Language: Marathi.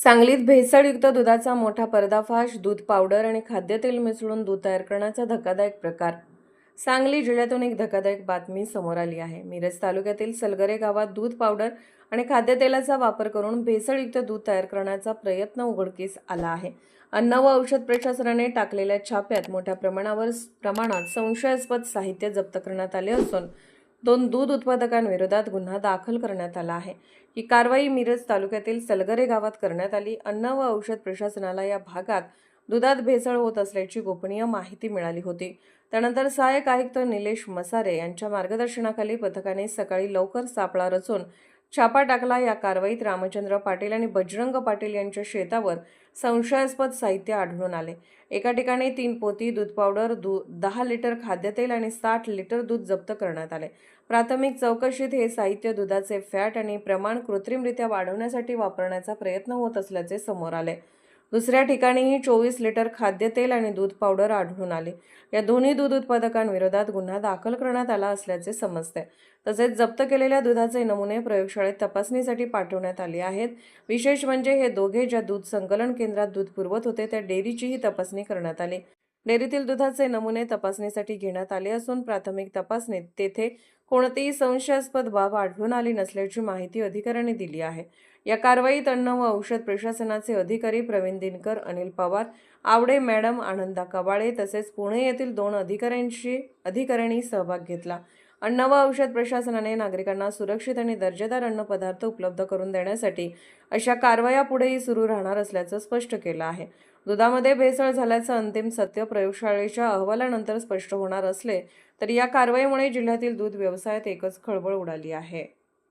सांगलीत भेसळयुक्त दुधाचा मोठा पर्दाफाश. दूध पावडर आणि खाद्यतेल मिसळून दूध तयार करण्याचा धक्कादायक प्रकार. सांगली जिल्ह्यातून एक धक्कादायक बातमी समोर आली आहे. मिरज तालुक्यातील सलगरे गावात दूध पावडर आणि खाद्यतेलाचा वापर करून भेसळयुक्त दूध तयार करण्याचा प्रयत्न उघडकीस आला आहे. अन्न व औषध प्रशासनाने टाकलेल्या छाप्यात मोठ्या प्रमाणात संशयास्पद साहित्य जप्त करण्यात आले असून 2 दूध उत्पादकांविरोधात गुन्हा दाखल करण्यात आला आहे. ही कारवाई मिरज तालुक्यातील सलगरे गावात करण्यात आली. अन्न व औषध प्रशासनाला या भागात दुधात भेसळ होत असल्याची गोपनीय माहिती मिळाली होती. त्यानंतर सहाय्यक आयुक्त निलेश मसारे यांच्या मार्गदर्शनाखाली पथकाने सकाळी लवकर सापळा रचून छापा टाकला. या कारवाईत रामचंद्र पाटील आणि बजरंग पाटील यांच्या शेतावर संशयास्पद साहित्य आढळून आले. एका ठिकाणी 3 पोती दूध पावडर, 10 लिटर खाद्यतेल आणि 60 लिटर दूध जप्त करण्यात आले. प्राथमिक चौकशीत हे साहित्य दुधाचे फॅट आणि प्रमाण कृत्रिमरित्या वाढवण्यासाठी वापरण्याचा प्रयत्न होत असल्याचे समोर आले. दुसऱ्या ठिकाणीही 24 लिटर खाद्यतेल आणि दूध पावडर आढळून आले. या दोन्ही दूध उत्पादकांविरोधात गुन्हा दाखल करण्यात आला असल्याचे समजते. तसेच जप्त केलेल्या दुधाचे नमुने प्रयोगशाळेत तपासणीसाठी पाठवण्यात आले आहेत. विशेष म्हणजे हे दोघे ज्या दूध संकलन केंद्रात दूध पुरवत होते त्या डेअरीचीही तपासणी करण्यात आली. डेअरीतील दुधाचे नमुने तपासणीसाठी घेण्यात आले असून प्राथमिक तपासणीत तेथे कोणतीही संशयास्पद बाब आढळून आली नसल्याची माहिती अधिकाऱ्यांनी दिली आहे. या कारवाईत अन्न व औषध प्रशासनाचे अधिकारी प्रवीण दिनकर, अनिल पवार, आवडे मॅडम, आनंदा कबाळे तसेच पुणे येथील 2 अधिकाऱ्यांनी सहभाग घेतला. अन्न व औषध प्रशासनाने नागरिकांना सुरक्षित आणि दर्जेदार अन्नपदार्थ उपलब्ध करून देण्यासाठी अशा कारवाया पुढेही सुरू राहणार असल्याचं स्पष्ट केलं आहे. दुधामध्ये भेसळ झाल्याचं अंतिम सत्य प्रयोगशाळेच्या अहवालानंतर स्पष्ट होणार असले तरी या कारवाईमुळे जिल्ह्यातील दूध व्यवसायात एकच खळबळ उडाली आहे.